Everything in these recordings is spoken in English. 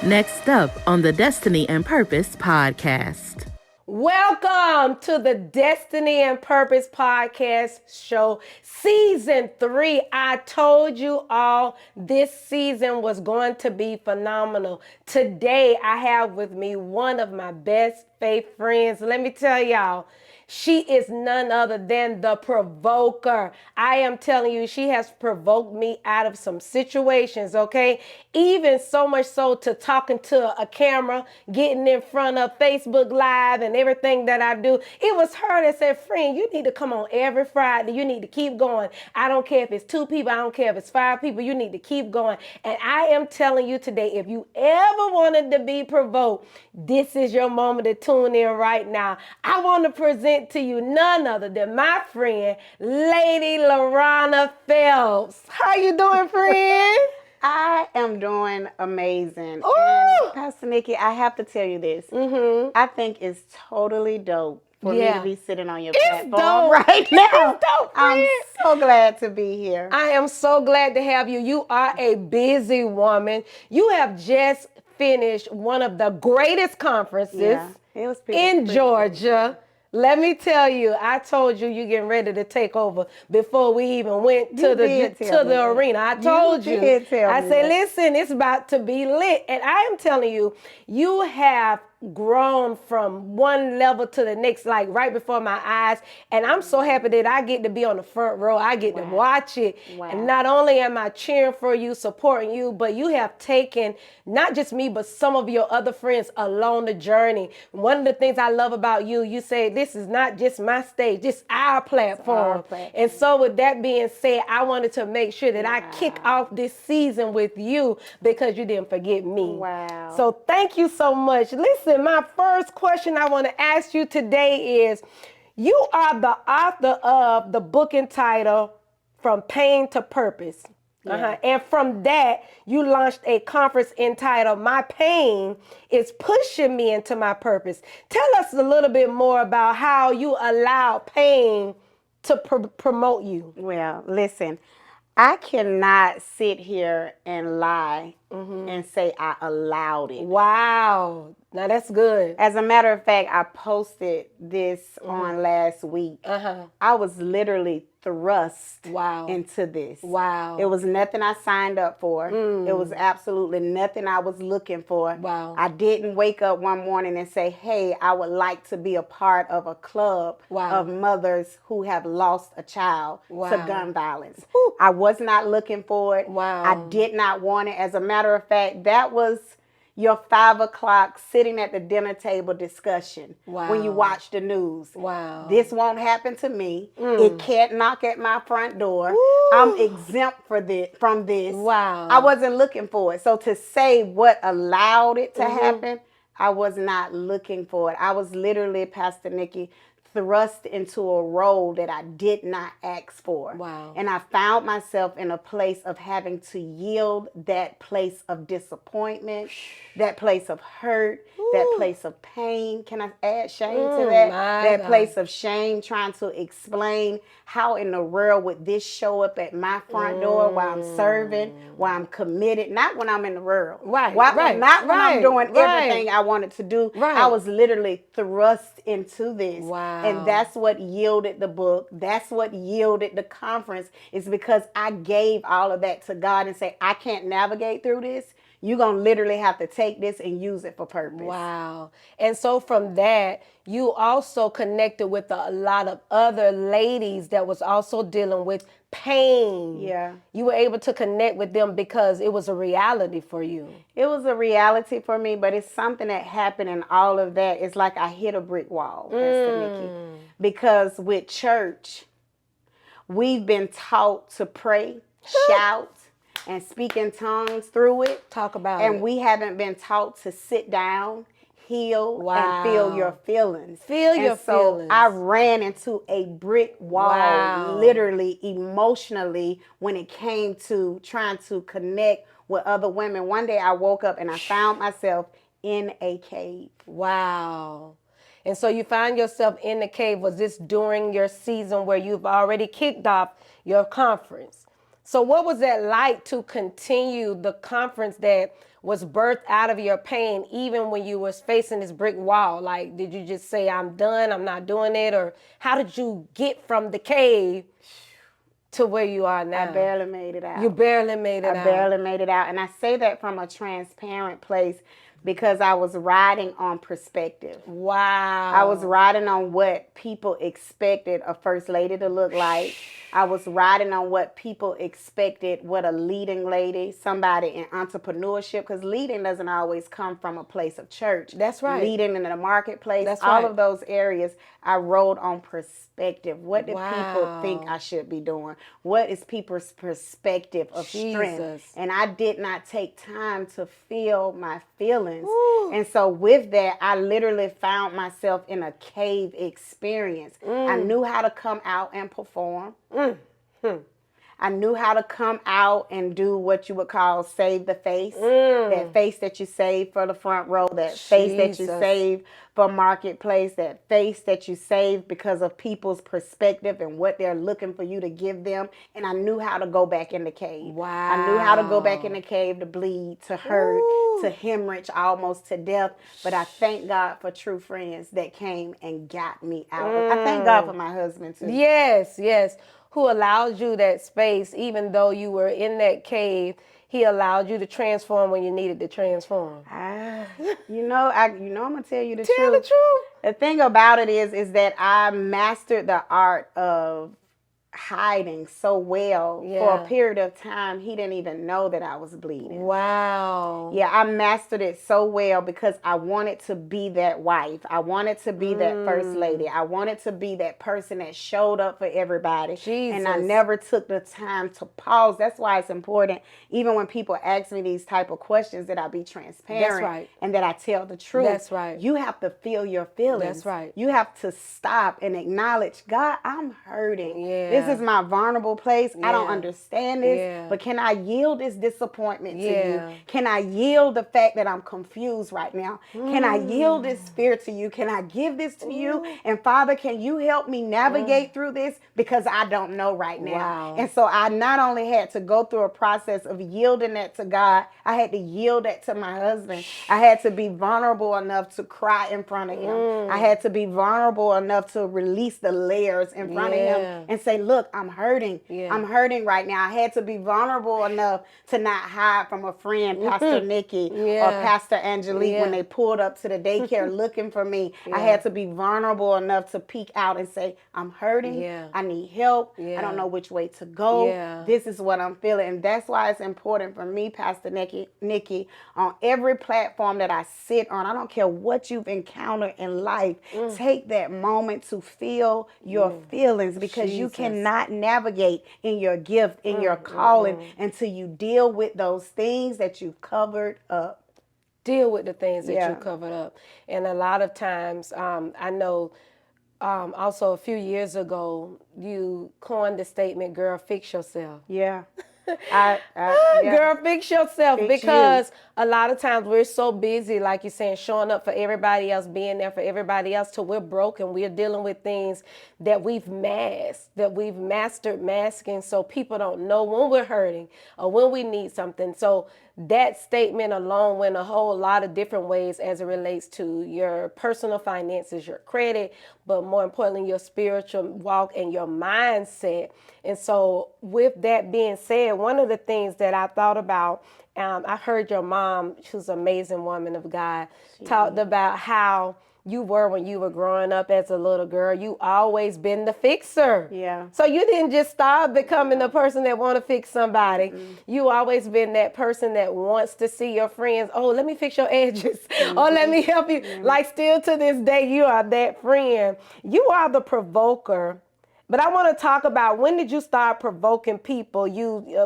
Next up on the Destiny and Purpose podcast. Welcome to the Destiny and Purpose podcast show, season 3. I told you all this season was going to be phenomenal. Today, I have with me one of my best faith friends. Let me tell y'all, she is none other than the provoker. I am telling you, she has provoked me out of some situations, okay? Even so much so to talking to a camera, getting in front of Facebook Live and everything that I do. It was her that said, friend, you need to come on every Friday. You need to keep going. I don't care if it's 2 people. I don't care if it's 5 people. You need to keep going. And I am telling you today, if you ever wanted to be provoked, this is your moment to tune in right now. I want to present to you none other than my friend, Lady Laurona Phelps. How you doing, friend? I am doing amazing. Ooh. And Pastor Nikki, I have to tell you this. Mm-hmm. I think it's totally dope for me to be sitting on your platform dope. right now. It's dope, I'm friend. so glad to be here. I am so glad to have you. You are a busy woman. You have just finished one of the greatest conferences It was in Georgia. Pretty Let me tell you, I told you getting ready to take over before we even went to the arena. I told you. I said, listen, it's about to be lit. And I am telling you, you have grown from one level to the next, like right before my eyes. And I'm so happy that I get to be on the front row. I get to watch it. And not only am I cheering for you, supporting you, but you have taken not just me, but some of your other friends along the journey. One of the things I love about you, you say, this is not just my stage, this is our platform. And so with that being said, I wanted to make sure that I kick off this season with you because you didn't forget me. Wow. So thank you so much. Listen, my first question I want to ask you today is, you are the author of the book entitled From Pain to Purpose. And from that, you launched a conference entitled My Pain is Pushing Me into My Purpose. Tell us a little bit more about how you allow pain to promote you. Well, listen, I cannot sit here and lie and say I allowed it. Wow. Now that's good. As a matter of fact, I posted this on last week. I was literally thrust into this. Wow. It was nothing I signed up for. It was absolutely nothing I was looking for. Wow. I didn't wake up one morning and say, hey, I would like to be a part of a club of mothers who have lost a child to gun violence. I was not looking for it. I did not want it. As a matter of fact, that was your 5 o'clock sitting at the dinner table discussion when you watch the news. This won't happen to me. It can't knock at my front door. I'm exempt from this. I wasn't looking for it. So to say what allowed it to happen, I was not looking for it. I was literally, Pastor Nikki, thrust into a role that I did not ask for. And I found myself in a place of having to yield that place of disappointment, that place of hurt, that place of pain. Can I add shame to that? That place of shame, trying to explain how in the world would this show up at my front door while I'm serving, while I'm committed, not when I'm in the world. Not when I'm doing everything I wanted to do. I was literally thrust into this. And that's what yielded the book. That's what yielded the conference, is because I gave all of that to God and say, I can't navigate through this. You're going to literally have to take this and use it for purpose. Wow. And so from that, you also connected with a lot of other ladies that was also dealing with pain. You were able to connect with them because it was a reality for you. It was a reality for me, but it's something that happened in all of that. It's like I hit a brick wall, Pastor Nikki. Because with church, we've been taught to pray, shout, and speak in tongues through it. Talk about it. And we haven't been taught to sit down, heal, and feel your feelings. Feelings. I ran into a brick wall, literally, emotionally, when it came to trying to connect with other women. One day I woke up and I found myself in a cave. Wow. And so you find yourself in the cave. Was this during your season where you've already kicked off your conference? So what was that like to continue the conference that was birthed out of your pain, even when you was facing this brick wall? Like, did you just say, I'm done, I'm not doing it? Or how did you get from the cave to where you are now? I barely made it out. You barely made it out. I barely made it out. And I say that from a transparent place because I was riding on perspective. Wow. I was riding on what people expected a first lady to look like. I was riding on what people expected, what a leading lady, somebody in entrepreneurship, because leading doesn't always come from a place of church. That's right. Leading in the marketplace, That's all right. of those areas, I rode on perspective. What do people think I should be doing? What is people's perspective of strength? And I did not take time to feel my feelings. Ooh. And so with that, I literally found myself in a cave experience. I knew how to come out and perform. I knew how to come out and do what you would call save the face. That face that you save for the front row, that face that you save for marketplace, that face that you save because of people's perspective and what they're looking for you to give them. And I knew how to go back in the cave. Wow. I knew how to go back in the cave to bleed, to hurt, to hemorrhage almost to death. But I thank God for true friends that came and got me out. I thank God for my husband too. Yes, yes. Who allowed you that space, even though you were in that cave. He allowed you to transform when you needed to transform. I'm gonna tell you the truth. Tell the truth. The thing about it is that I mastered the art of hiding so well for a period of time. He didn't even know that I was bleeding. Wow. Yeah, I mastered it so well because I wanted to be that wife. I wanted to be that first lady. I wanted to be that person that showed up for everybody. Jesus. And I never took the time to pause. That's why it's important, even when people ask me these type of questions, that I be transparent. That's right. And that I tell the truth. That's right. You have to feel your feelings. That's right. You have to stop and acknowledge, God, I'm hurting. Yeah. This is my vulnerable place. I don't understand this, but can I yield this disappointment to you? Can I yield the fact that I'm confused right now? Can I yield this fear to you? Can I give this to you? And Father, can you help me navigate through this? Because I don't know right now. Wow. And so I not only had to go through a process of yielding that to God, I had to yield that to my husband. I had to be vulnerable enough to cry in front of him. I had to be vulnerable enough to release the layers in front of him and say, look, I'm hurting. I'm hurting right now. I had to be vulnerable enough to not hide from a friend, Pastor Nikki or Pastor Angelique, when they pulled up to the daycare looking for me. I had to be vulnerable enough to peek out and say, I'm hurting. I need help. I don't know which way to go. This is what I'm feeling. And that's why it's important for me, Pastor Nikki, on every platform that I sit on. I don't care what you've encountered in life. Take that moment to feel your feelings, because you cannot navigate in your gift, in your calling, until you deal with those things that you've covered up. Deal with the things that you covered up. And a lot of times, I know also a few years ago, you coined the statement, girl, fix yourself. Yeah. Girl, fix yourself. Fix because a lot of times we're so busy, like you're saying, showing up for everybody else, being there for everybody else, till we're broken. We're dealing with things that we've masked, that we've mastered masking, so people don't know when we're hurting or when we need something. So that statement alone went a whole lot of different ways as it relates to your personal finances, your credit, but more importantly, your spiritual walk and your mindset. And so with that being said, one of the things that I thought about, I heard your mom, who's an amazing woman of God, talked about how you were when you were growing up as a little girl. You always been the fixer. Yeah. So you didn't just start becoming the person that want to fix somebody. You always been that person that wants to see your friends. Oh, let me fix your edges. Oh, let me help you. Like still to this day, you are that friend. You are the provoker. But I want to talk about, when did you start provoking people?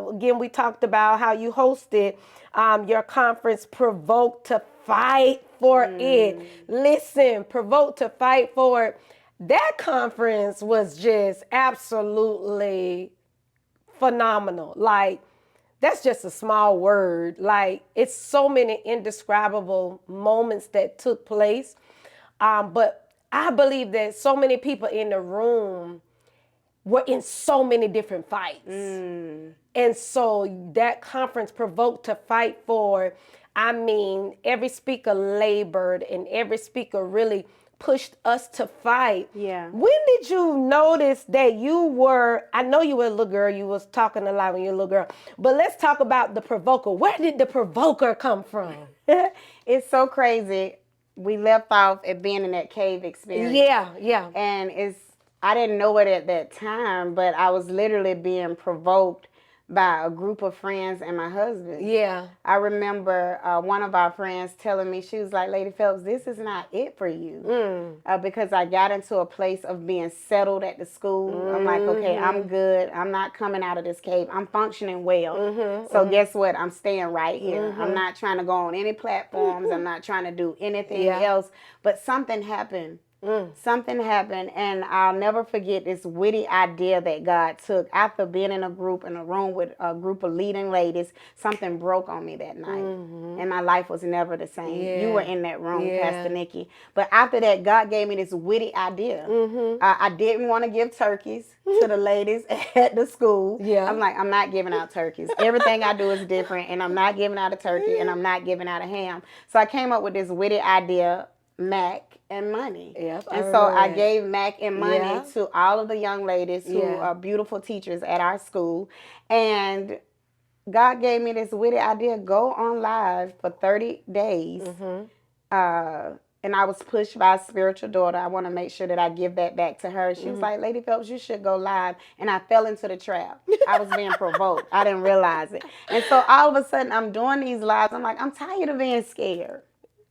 Again, we talked about how you hosted your conference, Provoked, to fight for it. Listen, Provoked to fight for it. That conference was just absolutely phenomenal. Like, that's just a small word. Like, it's so many indescribable moments that took place. But I believe that so many people in the room were in so many different fights. And so that conference provoked to fight for, I mean, every speaker labored and every speaker really pushed us to fight. Yeah. When did you notice that you were, I know you were a little girl, you was talking a lot when you were a little girl, but let's talk about the provoker. Where did the provoker come from? It's so crazy. We left off at being in that cave experience. Yeah. And I didn't know it at that time, but I was literally being provoked by a group of friends and my husband. Yeah. I remember one of our friends telling me, she was like, Lady Phelps, this is not it for you. Because I got into a place of being settled at the school. I'm like, okay, I'm good. I'm not coming out of this cave. I'm functioning well. So guess what? I'm staying right here. I'm not trying to go on any platforms. I'm not trying to do anything else. But something happened. Something happened, and I'll never forget this witty idea that God took. After being in a room with a group of leading ladies, something broke on me that night, and my life was never the same. Yeah. You were in that room, Pastor Nikki. But after that, God gave me this witty idea. I didn't want to give turkeys to the ladies at the school. Yeah. I'm like, I'm not giving out turkeys. Everything I do is different, and I'm not giving out a turkey, and I'm not giving out a ham. So I came up with this witty idea, Mac and money. Yep, and so I gave Mac and money to all of the young ladies who are beautiful teachers at our school. And God gave me this witty idea, go on live for 30 days. And I was pushed by a spiritual daughter. I want to make sure that I give that back to her. She was like, Lady Phelps, you should go live. And I fell into the trap. I was being provoked. I didn't realize it. And so all of a sudden I'm doing these lives. I'm like, I'm tired of being scared.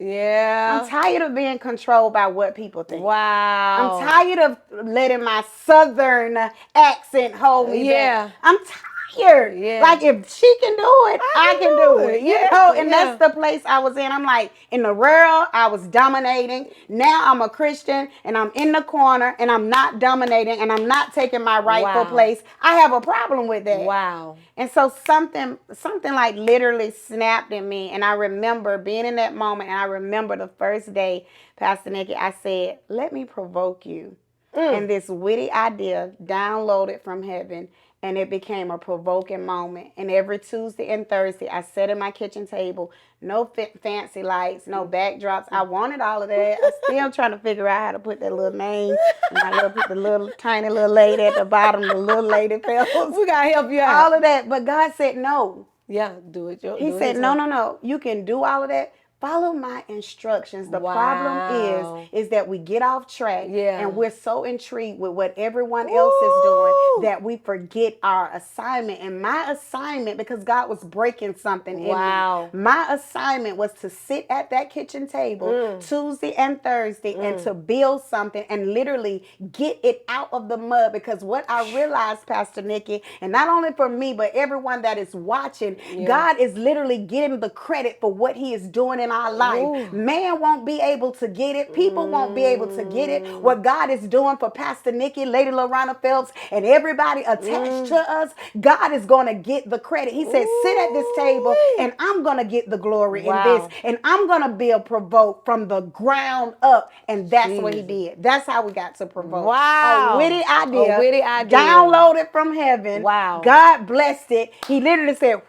Yeah. I'm tired of being controlled by what people think. Wow. I'm tired of letting my southern accent hold me back. I'm tired. Like, if she can do it, I can do it. You know, and that's the place I was in. I'm like, in the world, I was dominating. Now I'm a Christian, and I'm in the corner, and I'm not dominating, and I'm not taking my rightful place. I have a problem with that. Wow. And so something like literally snapped in me. And I remember being in that moment. And I remember the first day, Pastor Nikki, I said, let me provoke you. And this witty idea downloaded from heaven. And it became a provoking moment. And every Tuesday and Thursday, I sat at my kitchen table. No fancy lights, no backdrops. I wanted all of that. I'm still trying to figure out how to put that little name. And put the little tiny little lady at the bottom, the little Lady Phelps. We got to help you out. All of that. But God said no. Yeah, do it. He said, no. You can do all of that. Follow my instructions. The problem is that we get off track and we're so intrigued with what everyone else is doing that we forget our assignment. And my assignment, because God was breaking something in me, my assignment was to sit at that kitchen table Tuesday and Thursday and to build something and literally get it out of the mud. Because what I realized, Pastor Nikki, and not only for me, but everyone that is watching, God is literally getting the credit for what he is doing in our life. Man won't be able to get it. People won't be able to get it. What God is doing for Pastor Nikki, Lady Laurona Phelps, and everybody attached to us, God is going to get the credit. He said, sit at this table and I'm going to get the glory in this. And I'm going to be a provoke from the ground up. And that's what he did. That's how we got to provoke. Wow. A witty idea. A witty idea. Downloaded from heaven. Wow. God blessed it. He literally said,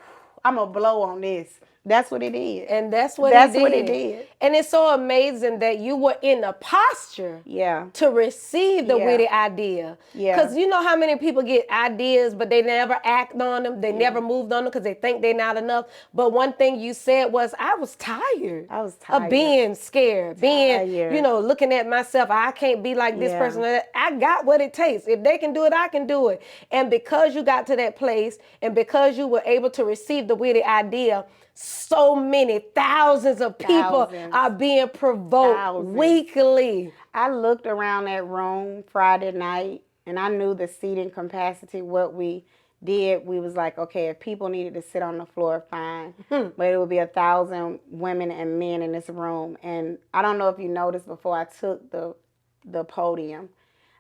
I'm going to blow on this. That's what it did. And that's what it did. And it's so amazing that you were in a posture to receive the witty idea. Because you know how many people get ideas, but they never act on them. They never moved on them because they think they're not enough. But one thing you said was, I was tired. Of being scared. Being, looking at myself. I can't be like this person. I got what it takes. If they can do it, I can do it. And because you got to that place and because you were able to receive the witty idea, so many thousands of people are being provoked weekly. I looked around that room Friday night and I knew the seating capacity, what we did. We was like, okay, if people needed to sit on the floor, fine. But it would be 1,000 women and men in this room. And I don't know if you noticed before I took the podium,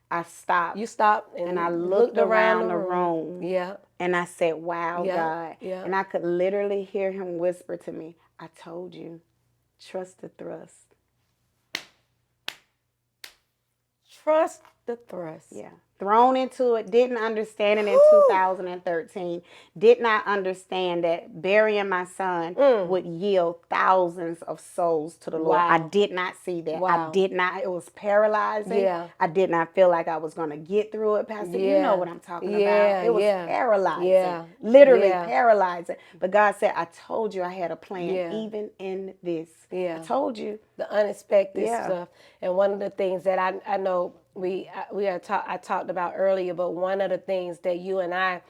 I stopped. You stopped and I looked around the room. Yeah. And I said, wow, God. Yeah. And I could literally hear him whisper to me, I told you, trust the thrust. Trust the thrust. Yeah. thrown into it, didn't understand it in 2013, did not understand that burying my son would yield thousands of souls to the Lord. I did not see that. I did not. It was paralyzing. I did not feel like I was going to get through it, Pastor. You know what I'm talking about. It was paralyzing, literally paralyzing. But God said, I told you I had a plan, even in this. I told you. The unexpected stuff. And one of the things that I know I talked about earlier, but one of the things that you and I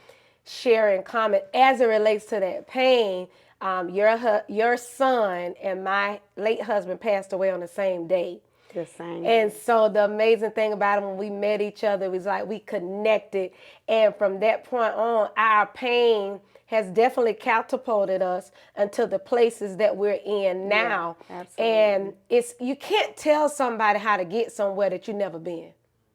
share in common as it relates to that pain, your son and my late husband passed away on the same day. The same. And so the amazing thing about it, when we met each other, was like we connected. And from that point on, our pain has definitely catapulted us into the places that we're in now. Absolutely. And you can't tell somebody how to get somewhere that you've never been.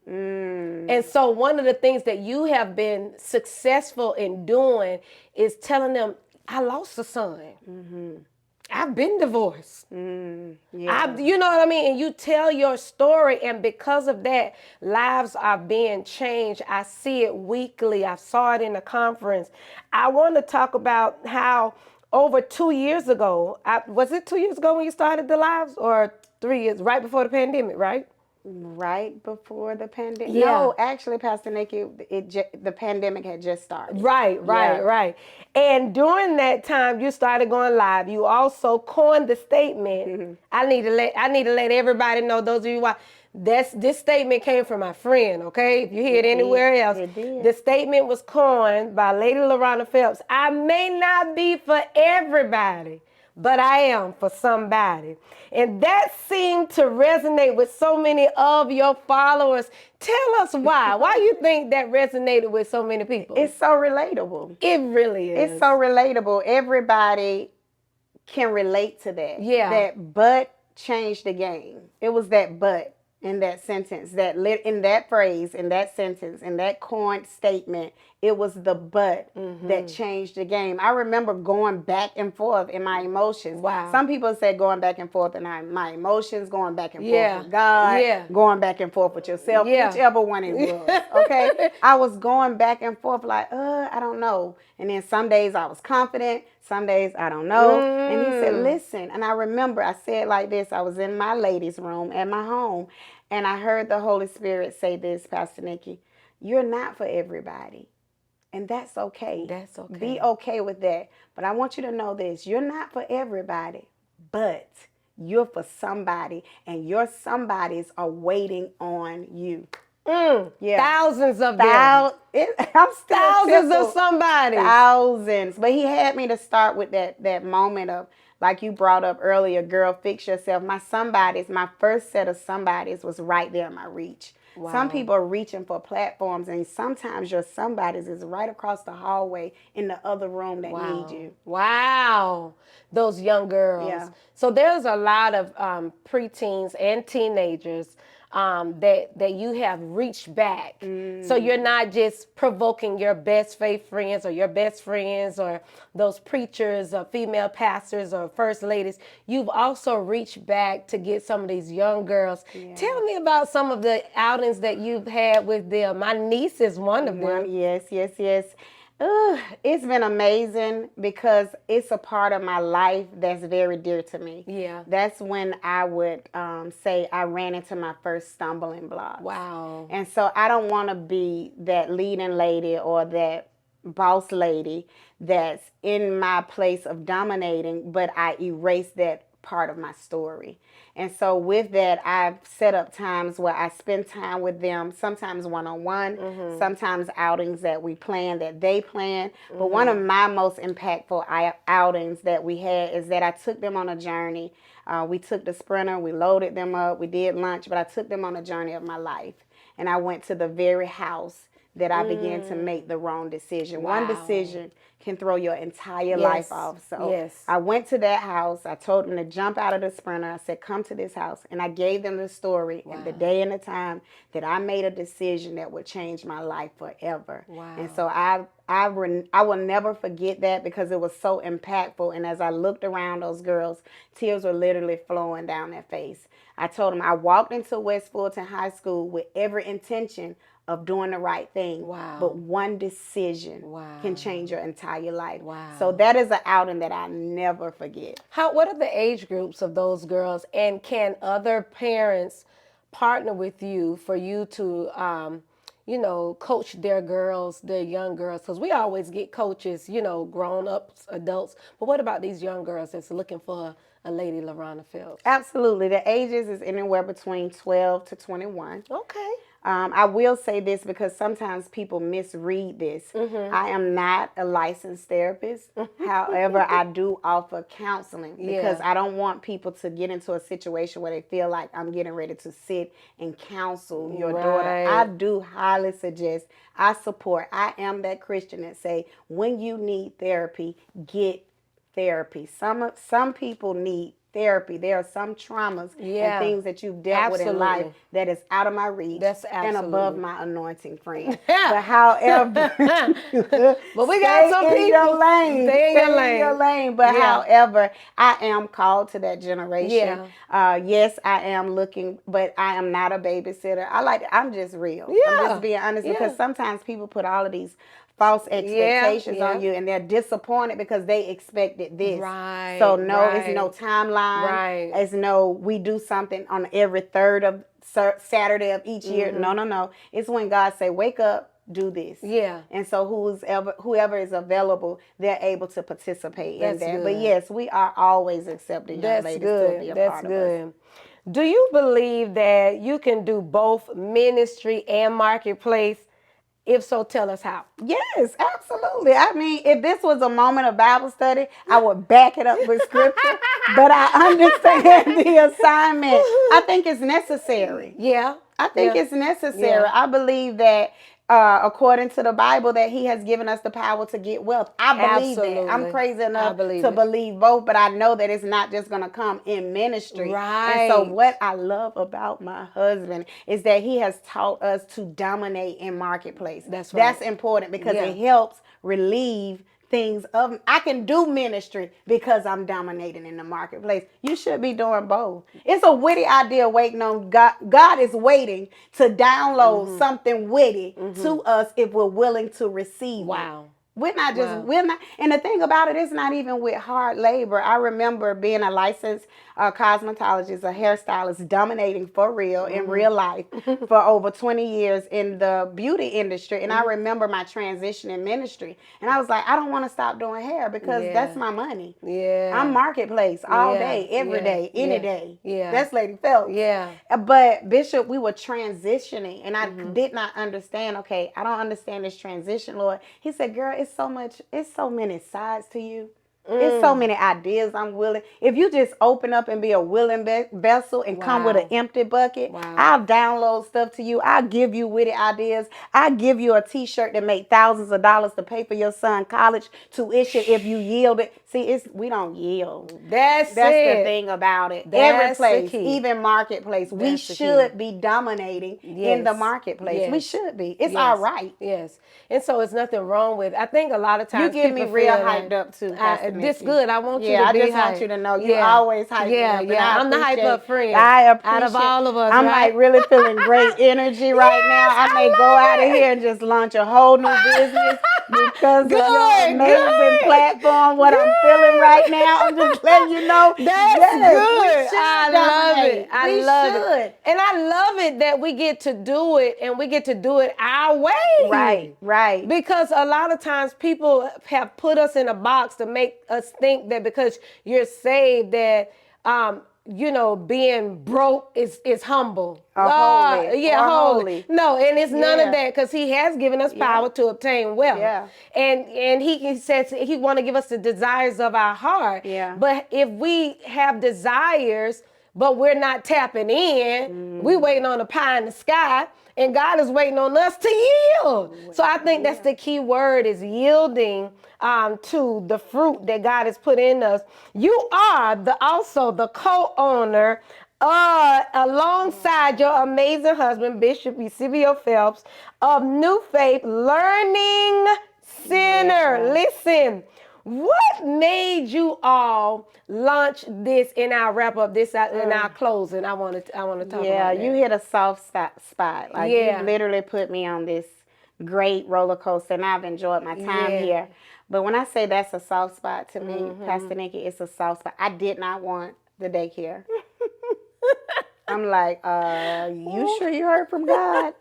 And so one of the things that you have been successful in doing is telling them, I lost a son. I've been divorced. You know what I mean? And you tell your story, and because of that, lives are being changed. I see it weekly. I saw it in the conference. I want to talk about how over 2 years ago, was it 2 years ago when you started the lives, or 3 years, right before the pandemic, right? Right before the pandemic. Yeah. No, actually, Pastor Nikki, the pandemic had just started. Right. And during that time, you started going live. You also coined the statement. I need to let everybody know. Those of you why this statement came from my friend. Okay, if you hear it anywhere else, the statement was coined by Lady Laurona Phelps. I may not be for everybody, but I am for somebody. And that seemed to resonate with so many of your followers. Tell us why. Why you think that resonated with so many people? It's so relatable. It really is. It's so relatable. Everybody can relate to that. Yeah. That but changed the game. It was that but in that sentence, in that phrase, in that sentence, in that coined statement, it was the but that changed the game. I remember going back and forth in my emotions. Wow. Some people said going back and forth in my emotions, going back and forth with God, going back and forth with yourself, whichever one it was. Okay. I was going back and forth like, I don't know. And then some days I was confident, some days I don't know. And he said, listen. And I remember I said like this. I was in my ladies' room at my home, and I heard the Holy Spirit say this, Pastor Nikki, you're not for everybody. And that's okay. That's okay. Be okay with that. But I want you to know this. You're not for everybody, but you're for somebody, and your somebodies are waiting on you. Thousands of them. I'm still thousands of somebody. Thousands. But he had me to start with that moment of, like you brought up earlier, girl, fix yourself. My first set of somebodies was right there in my reach. Wow. Some people are reaching for platforms, and sometimes your somebodies is right across the hallway in the other room that need you. Wow. Those young girls. Yeah. So there's a lot of preteens and teenagers that you have reached back. So you're not just provoking your best faith friends or your best friends or those preachers or female pastors or first ladies. You've also reached back to get some of these young girls. Yeah. Tell me about some of the outings that you've had with them. My niece is one of them. Yes. It's been amazing because it's a part of my life that's very dear to me. Yeah. That's when I would say I ran into my first stumbling block. Wow. And so I don't want to be that leading lady or that boss lady that's in my place of dominating, but I erase that part of my story. And so with that, I've set up times where I spend time with them, sometimes one-on-one, sometimes outings that we plan, that they plan. But one of my most impactful outings that we had is that I took them on a journey. We took the Sprinter, we loaded them up, we did lunch, but I took them on a journey of my life. And I went to the very house that I began to make the wrong decision. Wow. One decision can throw your entire life off. So I went to that house. I told them to jump out of the Sprinter. I said, come to this house. And I gave them the story and the day and the time that I made a decision that would change my life forever. Wow. And so I will never forget that because it was so impactful. And as I looked around those girls, tears were literally flowing down their face. I told them I walked into West Fulton High School with every intention of doing the right thing. Wow. But one decision can change your entire life. Wow. So that is an outing that I never forget. What are the age groups of those girls, and can other parents partner with you for you to coach their girls, their young girls? Because we always get coaches, grown-ups, adults. But what about these young girls that's looking for a Lady Laurona Phelps? Absolutely. The ages is anywhere between 12 to 21. Okay. I will say this because sometimes people misread this. I am not a licensed therapist. However, I do offer counseling because I don't want people to get into a situation where they feel like I'm getting ready to sit and counsel your daughter. I do highly suggest, I support, I am that Christian that say, when you need therapy, get therapy. Some people need therapy. There are some traumas and things that you've dealt with in life that is out of my reach and above my anointing, friend. But however, but we got some people. Your lane. Stay in your lane. But however, I am called to that generation. Yes, I am looking, but I am not a babysitter. I'm just real. I'm just being honest because sometimes people put all of these false expectations on you, and they're disappointed because they expected this. So no, it's no timeline. It's no, we do something on every third of Saturday of each year. No. It's when God say, wake up, do this. And so whoever is available, they're able to participate in that. Good. But yes, we are always accepting young ladies to be a part of us. Do you believe that you can do both ministry and marketplace? If so, tell us how. Yes, absolutely. I mean, if this was a moment of Bible study, I would back it up with scripture. But I understand the assignment. I think it's necessary. I think it's necessary. I believe that according to the Bible, that he has given us the power to get wealth. I believe that. I'm crazy enough to believe both, but I know that it's not just going to come in ministry. And so what I love about my husband is that he has taught us to dominate in marketplace. That's important because it helps relieve things of, I can do ministry because I'm dominating in the marketplace. You should be doing both. It's a witty idea waiting on God. God is waiting to download something witty to us if we're willing to receive it. We're not and the thing about it, it's not even with hard labor. I remember being a licensed cosmetologist, a hairstylist, dominating for real in real life for over 20 years in the beauty industry. And I remember my transition in ministry. And I was like, I don't want to stop doing hair because that's my money. I'm marketplace all day, every day, any day. That's Lady Phelps. But Bishop, we were transitioning and I did not understand. Okay, I don't understand this transition, Lord. He said, girl, it's so many sides to you. It's so many ideas I'm willing. If you just open up and be a willing vessel and come with an empty bucket, I'll download stuff to you. I'll give you witty ideas. I'll give you a t-shirt that make thousands of dollars to pay for your son college tuition if you yield it. See, we don't yield. That's the thing about it. Every place, even marketplace, we should be dominating in the marketplace. We should be. It's our right. And so it's nothing wrong with, I think a lot of times you get me real hyped up too. This good. I want you to be I just want you to know you always hype me up. I'm the hype up friend. I appreciate out of all of us. I'm like really feeling great energy right now. I may go out of here and just launch a whole new business because of your amazing platform. What I'm feeling right now, I'm just letting you know. That's good. I love it. I love it. And I love it that we get to do it and we get to do it our way. Right. Because a lot of times people have put us in a box to make us think that because you're saved that being broke is humble. Holy. No, and it's none of that because he has given us power to obtain wealth. And he says he want to give us the desires of our heart. But if we have desires, but we're not tapping in, we waiting on a pie in the sky. And God is waiting on us to yield. So I think that's the key word is yielding to the fruit that God has put in us. You are also the co-owner alongside your amazing husband, Bishop Eusebio Phelps, of New Faith Learning Center. Listen, what made you all launch this in our wrap up, this in our closing? I want to talk about that. You hit a soft spot. Like you literally put me on this great roller coaster, and I've enjoyed my time here. But when I say that's a soft spot to me, Pastor Nikki, it's a soft spot. I did not want the daycare. I'm like, you sure you heard from God?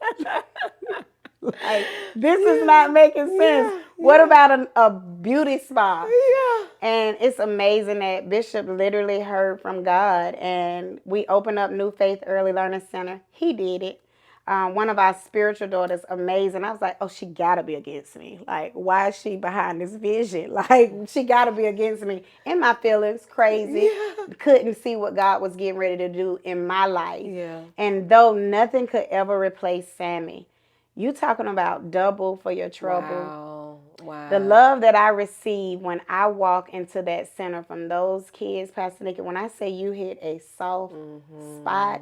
Like, this is not making sense. What about a beauty spa? Yeah. And it's amazing that Bishop literally heard from God, and we opened up New Faith Early Learning Center. He did it. One of our spiritual daughters, amazing. I was like, oh, she got to be against me. Like, why is she behind this vision? Like, she got to be against me. In my feelings, crazy. Yeah. Couldn't see what God was getting ready to do in my life. Yeah. And though nothing could ever replace Sammy, you talking about double for your trouble. Wow. The love that I receive when I walk into that center from those kids, Pastor Nikki, when I say you hit a soft spot,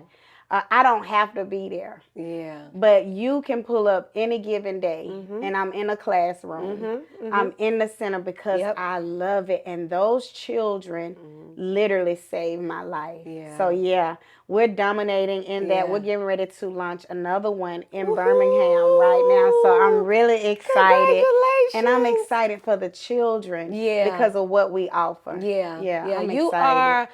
I don't have to be there. Yeah. But you can pull up any given day, and I'm in a classroom. I'm in the center because I love it. And those children literally saved my life. Yeah. So, we're dominating in that. We're getting ready to launch another one in Birmingham right now. So I'm really excited. And I'm excited for the children because of what we offer. Yeah. I'm you excited. Are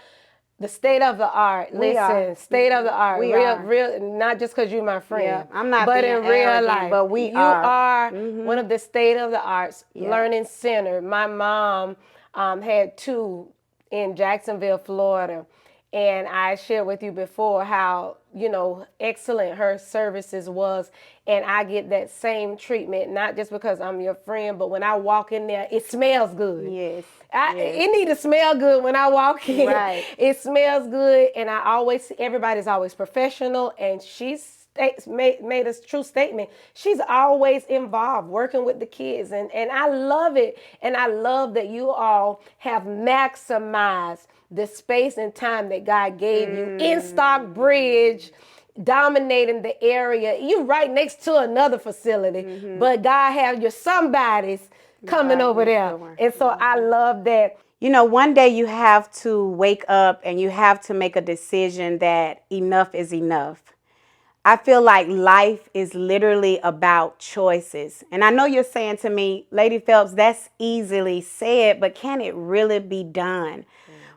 the state of the art. Listen, state of the art. We are. Real, not just because you're my friend. Yeah, I'm not but being in real arrogant, life. but we you are one of the state of the arts learning center. My mom had two in Jacksonville, Florida. And I shared with you before how, excellent her services was. And I get that same treatment, not just because I'm your friend, but when I walk in there, it smells good. Yes. It need to smell good when I walk in. Right. It smells good. And everybody's always professional. And she's made a true statement. She's always involved working with the kids. And I love it. And I love that you all have maximized the space and time that God gave you in Stockbridge, dominating the area. You right next to another facility, but God have your somebody's coming over there. And so I love that. One day you have to wake up and you have to make a decision that enough is enough. I feel like life is literally about choices. And I know you're saying to me, Lady Phelps, that's easily said, but can it really be done?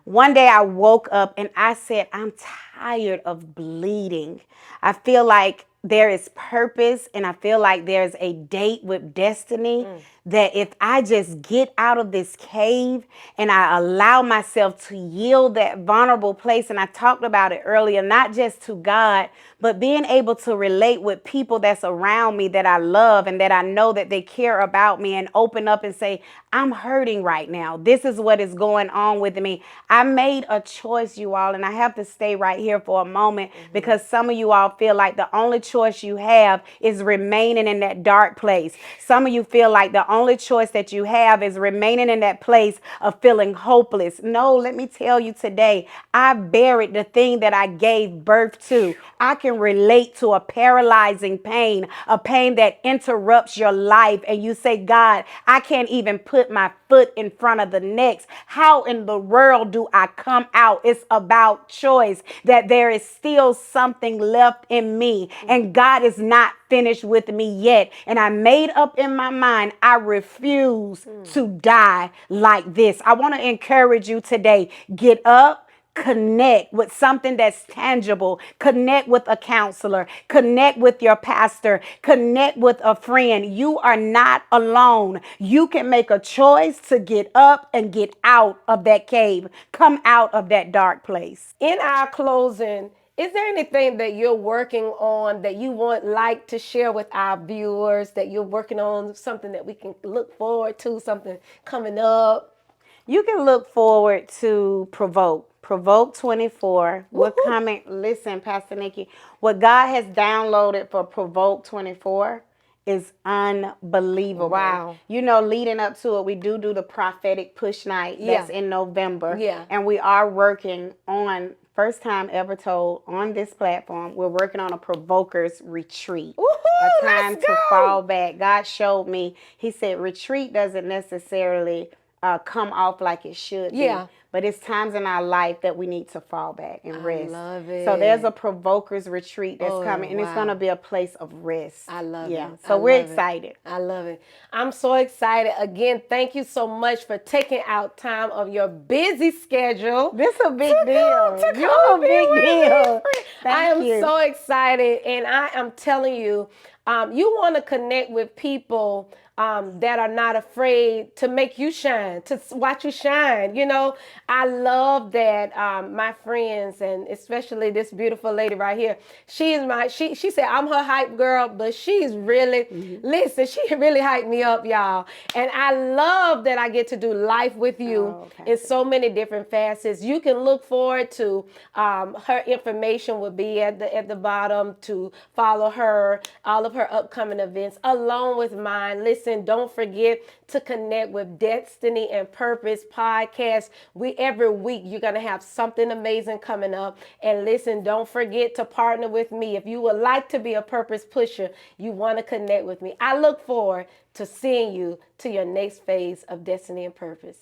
One day I woke up and I said, I'm tired of bleeding. I feel like there is purpose and I feel like there's a date with destiny that if I just get out of this cave and I allow myself to yield that vulnerable place, and I talked about it earlier, not just to God, but being able to relate with people that's around me that I love and that I know that they care about me, and open up and say, I'm hurting right now. This is what is going on with me. I made a choice, you all, and I have to stay right here for a moment because some of you all feel like the only choice you have is remaining in that dark place. Some of you feel like the only choice that you have is remaining in that place of feeling hopeless. No, let me tell you today, I buried the thing that I gave birth to. I can relate to a paralyzing pain, a pain that interrupts your life. And you say, God, I can't even put my foot in front of the next. How in the world do I come out? It's about choice, that there is still something left in me. And God is not finished with me yet. And I made up in my mind, I refuse to die like this. I want to encourage you today. Get up. Connect with something that's tangible. Connect with a counselor. Connect with your pastor. Connect with a friend. You are not alone. You can make a choice to get up and get out of that cave. Come out of that dark place. In our closing, is there anything that you're working on that you want to share with our viewers, that you're working on, something that we can look forward to, something coming up? You can look forward to Provoke. Provoke 24. We're coming. Listen, Pastor Nikki, what God has downloaded for Provoke 24 is unbelievable. Wow. Leading up to it, we do the prophetic push night that's in November. Yeah. And we are working on, first time ever told on this platform, we're working on a Provokers retreat. a time to fall back. God showed me, he said, retreat doesn't necessarily come off like it should be. But it's times in our life that we need to fall back and rest. I love it. So there's a Provoker's retreat that's coming, and it's going to be a place of rest. I love it. So we're excited. I love it. I'm so excited. Again, thank you so much for taking out time of your busy schedule. This is a big deal. You're a big deal. I am so excited, and I am telling you, you want to connect with people that are not afraid to make you shine, to watch you shine. You know, I love that my friends, and especially this beautiful lady right here, she said I'm her hype girl, but she's really, listen, she really hyped me up, y'all. And I love that I get to do life with you in so many different facets. You can look forward to her information will be at the bottom to follow her, all of her upcoming events, along with mine. Listen, don't forget to connect with Destiny and Purpose podcast. Every week you're going to have something amazing coming up. And listen, don't forget to partner with me. If you would like to be a purpose pusher, you want to connect with me. I look forward to seeing you to your next phase of Destiny and Purpose.